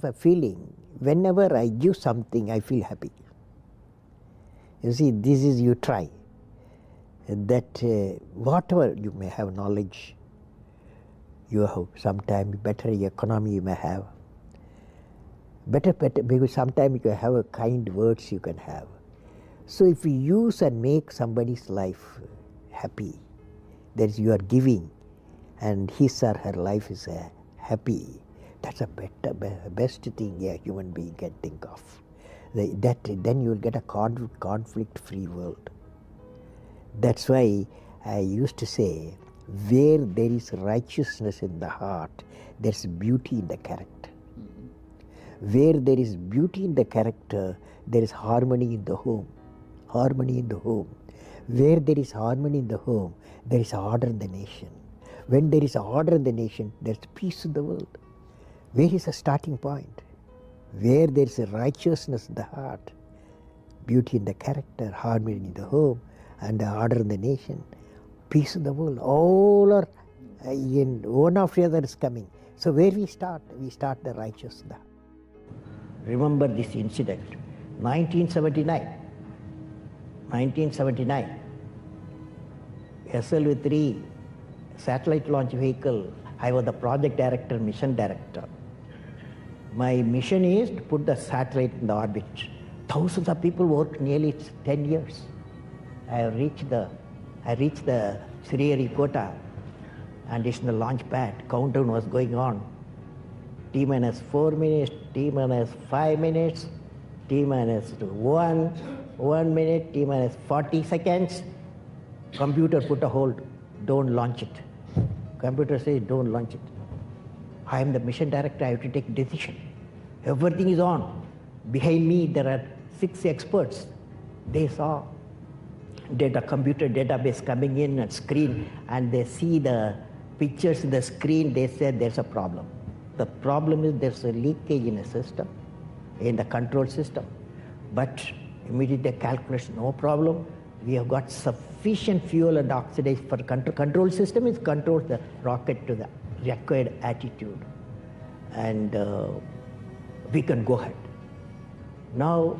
A feeling, whenever I give something, I feel happy. You see, this is you try. That whatever you may have knowledge, you have sometimes better economy you may have. Better, because sometimes you can have a kind words you can have. So if you use and make somebody's life happy, that is you are giving, and his or her life is happy. That's a best thing a human being can think of. Then you will get a conflict-free world. That's why I used to say, where there is righteousness in the heart, there's beauty in the character. Where there is beauty in the character, there is harmony in the home. Harmony in the home. Where there is harmony in the home, there is order in the nation. When there is order in the nation, there's peace in the world. Where is the starting point? Where there is a righteousness in the heart, beauty in the character, harmony in the home, and the order in the nation, peace in the world. All are in one after the other is coming. So where we start? We start the righteousness. Remember this incident, 1979, SLV-3 satellite launch vehicle. I was the project director, mission director. My mission is to put the satellite in the orbit. Thousands of people worked nearly 10 years. I reached the Sriharikota, and it's in the launch pad. Countdown was going on. T minus 4 minutes, T minus 5 minutes, T minus 1 minute, T minus 40 seconds. Computer put a hold. Don't launch it. Computer says don't launch it. I am the mission director, I have to take decision. Everything is on. Behind me there are 6 experts. They saw computer database coming in and screen, and they see the pictures in the screen. They said there's a problem. The problem is there's a leakage in a system, in the control system. But immediately calculation, no problem. We have got sufficient fuel and oxidation for control system. It controls the rocket to the required attitude, and we can go ahead. Now,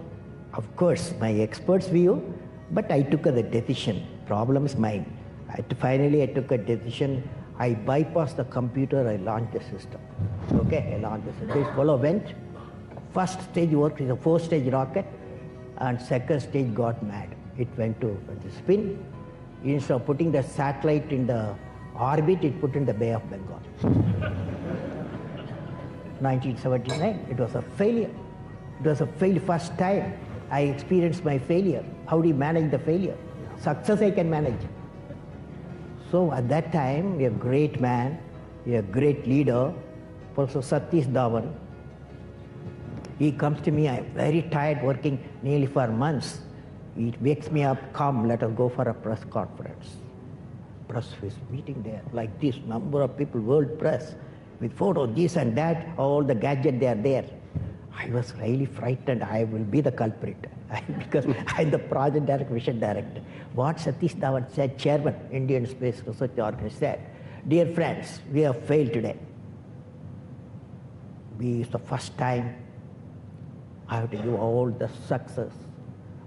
of course, my expert's view, but I took the decision. Problem is mine. Finally, I took a decision. I bypassed the computer. I launched the system. Okay, I launched the system. This fellow went. First stage worked is a 4-stage rocket, and second stage got mad. It went to the spin. Instead of putting the satellite in the orbit, it put in the Bay of Bengal. 1979, it was a failure. It was a first time I experienced my failure. How do you manage the failure? Success I can manage. So at that time, a great man, a great leader, Professor Satish Dhawan, he comes to me. I'm very tired, working nearly for months. He wakes me up, come, let us go for a press conference. Press is meeting there, like this, number of people, world press, with photos, this and that, all the gadgets, they are there. I was really frightened. I will be the culprit because I'm the project director, mission director. What Satish Dhawan said, chairman, Indian Space Research Organization, said, dear friends, we have failed today. It's the first time I have to give all the success.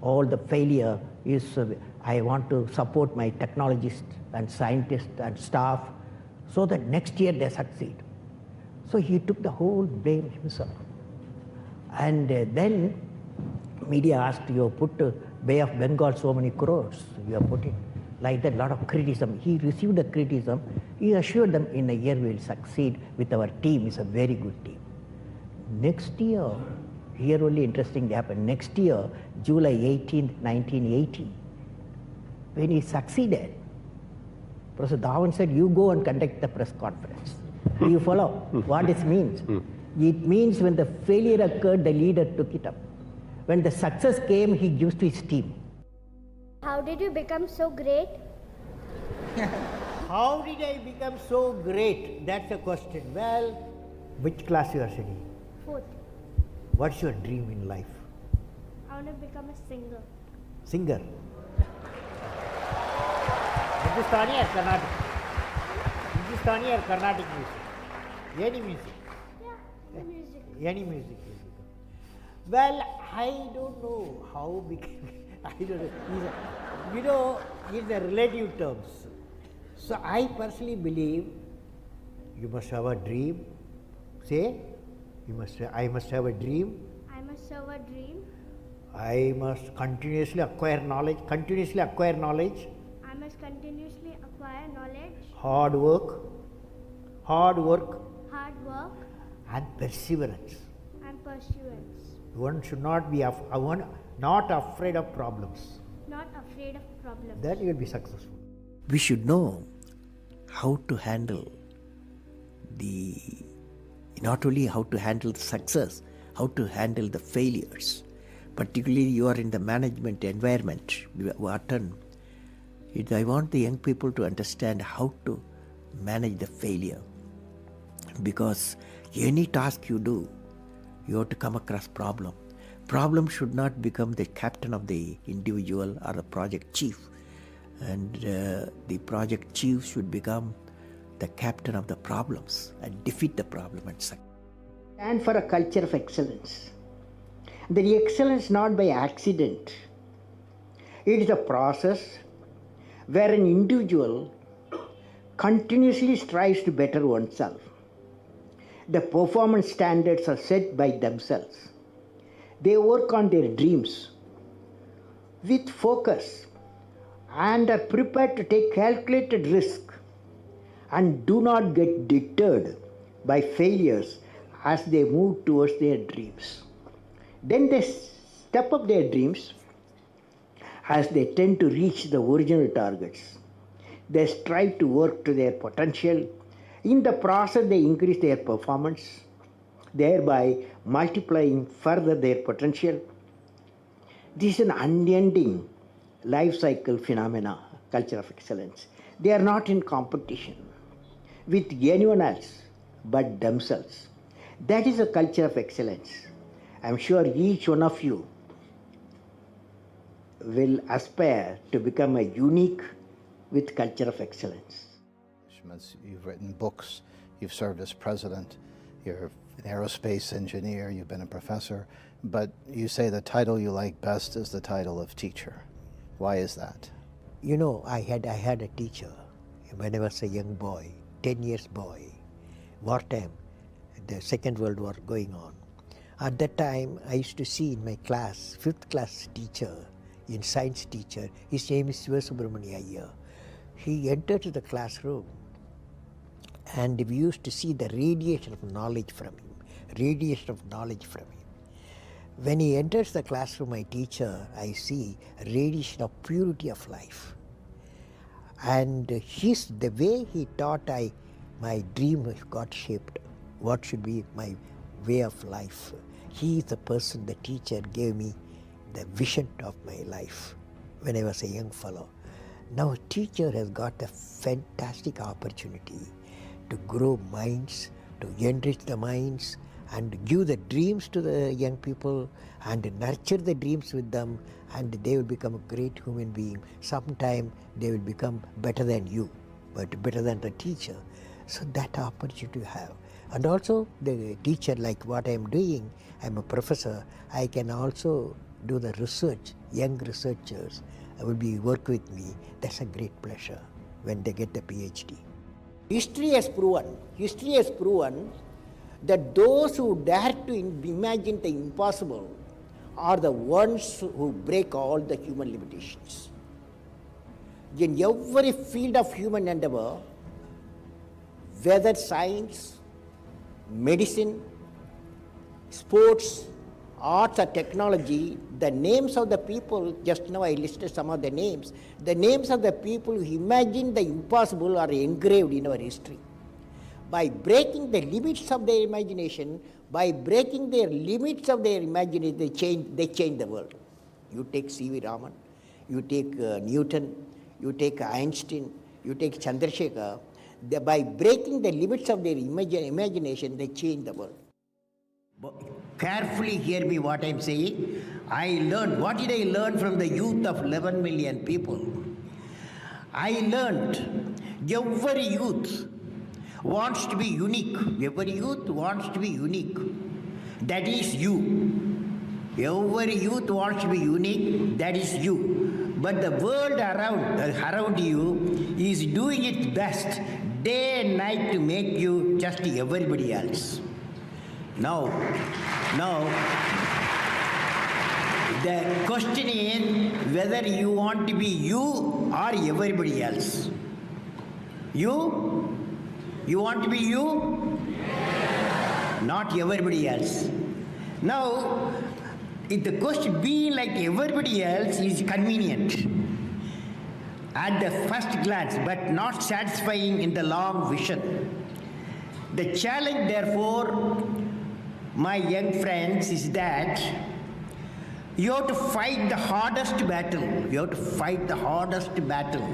All the failure is, I want to support my technologists and scientists and staff so that next year they succeed. So he took the whole blame himself. And then media asked, you have put Bay of Bengal so many crores, you have put it like that, a lot of criticism. He received the criticism. He assured them in a year we will succeed with our team. It's a very good team. Next year, here only interesting happened. Next year, July 18th, 1980, when he succeeded, Professor Dhawan said, you go and conduct the press conference. Do you follow what it means? It means when the failure occurred, the leader took it up. When the success came, he gives to his team. How did you become so great? How did I become so great? That's a question. Well, which class you are studying? 4th. What's your dream in life? I want to become a singer. Singer. Hindustani or Carnatic? Hindustani or Carnatic music? Any music? Yeah, the music. Any music will become. Well, I don't know how became. I don't know. It's a relative terms. So I personally believe you must have a dream. Say, I must have a dream. I must have a dream. I must continuously acquire knowledge. Continuously acquire knowledge. I must continuously acquire knowledge. Hard work. Hard work. Hard work. And perseverance. And pursuance. One should not be not afraid of problems. Not afraid of problems. Then you will be successful. We should know how to handle not only how to handle the success, how to handle the failures. Particularly you are in the management environment, Wharton. I want the young people to understand how to manage the failure. Because any task you do, you have to come across problem. Problem should not become the captain of the individual or the project chief. And the project chief should become the captain of the problems and defeat the problem and succeed. And for a culture of excellence. The excellence not by accident. It is a process where an individual continuously strives to better oneself. The performance standards are set by themselves. They work on their dreams with focus and are prepared to take calculated risk and do not get deterred by failures as they move towards their dreams. Then they step up their dreams as they tend to reach the original targets. They strive to work to their potential. In the process, they increase their performance, thereby multiplying further their potential. This is an unending life cycle phenomena, culture of excellence. They are not in competition with anyone else but themselves. That is a culture of excellence. I am sure each one of you will aspire to become a unique with culture of excellence. You've written books, you've served as president, you're an aerospace engineer, you've been a professor, but you say the title you like best is the title of teacher. Why is that? You know, I had a teacher when I was a young boy, 10 years boy, wartime, the Second World War going on. At that time, I used to see in my class, 5th class teacher, in science teacher, his name is Subramania Iyer. He entered the classroom and we used to see the radiation of knowledge from him, When he enters the classroom, my teacher, I see a radiation of purity of life. And the way he taught, my dream got shaped. What should be my way of life? He is the person, the teacher gave me the vision of my life when I was a young fellow. Now a teacher has got a fantastic opportunity to grow minds, to enrich the minds, and give the dreams to the young people and nurture the dreams with them, and they will become a great human being. Sometime they will become better than you, but better than the teacher. So that opportunity you have. And also the teacher, like what I am doing, I am a professor, I can also do the research. Young researchers will work with me. That's a great pleasure when they get the PhD. History has proven that those who dare to imagine the impossible are the ones who break all the human limitations. In every field of human endeavor, whether science, medicine, sports, arts or technology, the names of the people, just now I listed some of the names of the people who imagined the impossible are engraved in our history. By breaking the limits of their imagination, they change the world. You take C.V. Raman, you take Newton, you take Einstein, you take Chandrasekhar. By breaking the limits of their imagination, they change the world. Carefully hear me what I am saying. What did I learn from the youth of 11 million people? I learned every youth wants to be unique. Every youth wants to be unique. That is you. Every youth wants to be unique, that is you. But the world around you is doing its best day and night to make you just everybody else. Now, the question is whether you want to be you or everybody else. You? You want to be you? Not everybody else. Now, if the question being like everybody else is convenient at the first glance, but not satisfying in the long vision. The challenge, therefore, my young friends, is that you have to fight the hardest battle. You have to fight the hardest battle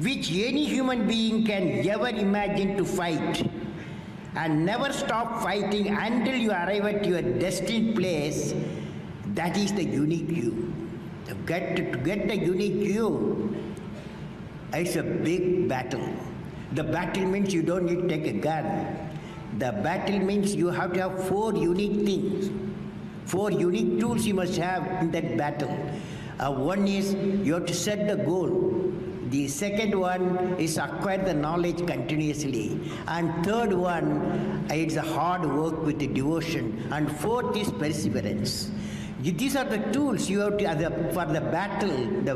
which any human being can ever imagine to fight, and never stop fighting until you arrive at your destined place. That is the unique you. To get the unique you, it's a big battle. The battle means you don't need to take a gun. The battle means you have to have 4 unique things. 4 unique tools you must have in that battle. One is you have to set the goal. The second one is acquire the knowledge continuously. And third one, it's a hard work with the devotion. And fourth is perseverance. These are the tools you have to, for the battle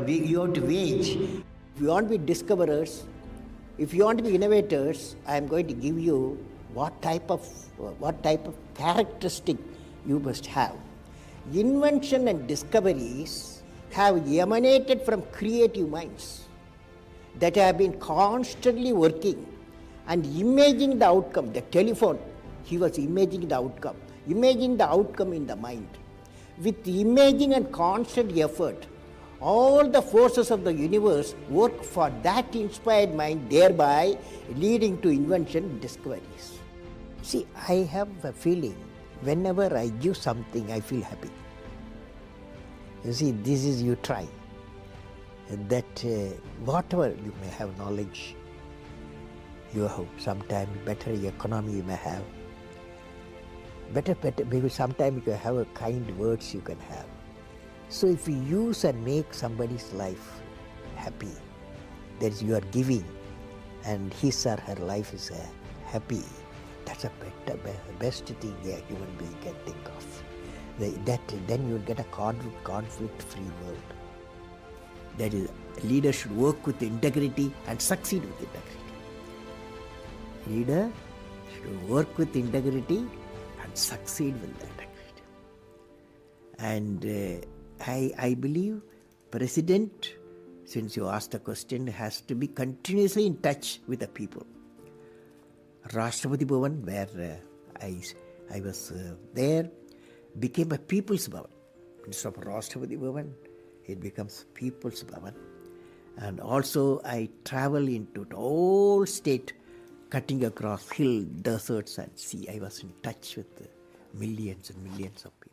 you have to wage. If you want to be discoverers, if you want to be innovators, I am going to give you what type of characteristic you must have. Invention and discoveries have emanated from creative minds that have been constantly working and imagining the outcome. The telephone, he was imagining the outcome in the mind. With imaging and constant effort, all the forces of the universe work for that inspired mind, thereby leading to invention and discoveries. See, I have a feeling whenever I give something, I feel happy. You see, this is you try. That whatever you may have knowledge, you have sometimes better economy you may have, better, maybe sometimes you can have a kind words you can have. So if you use and make somebody's life happy, that is you are giving, and his or her life is happy, that's a best thing a human being can think of. Then you will get a conflict-free world. That is, leaders should work with integrity and succeed with integrity. Leader should work with integrity and succeed with integrity. And I believe President, since you asked the question, has to be continuously in touch with the people. Rashtrapati Bhavan, where I was there, became a People's Bhavan. Instead of Rashtrapati Bhavan, it becomes People's Bhavan. And also I travel into the whole state, cutting across hill, deserts and sea. I was in touch with millions and millions of people.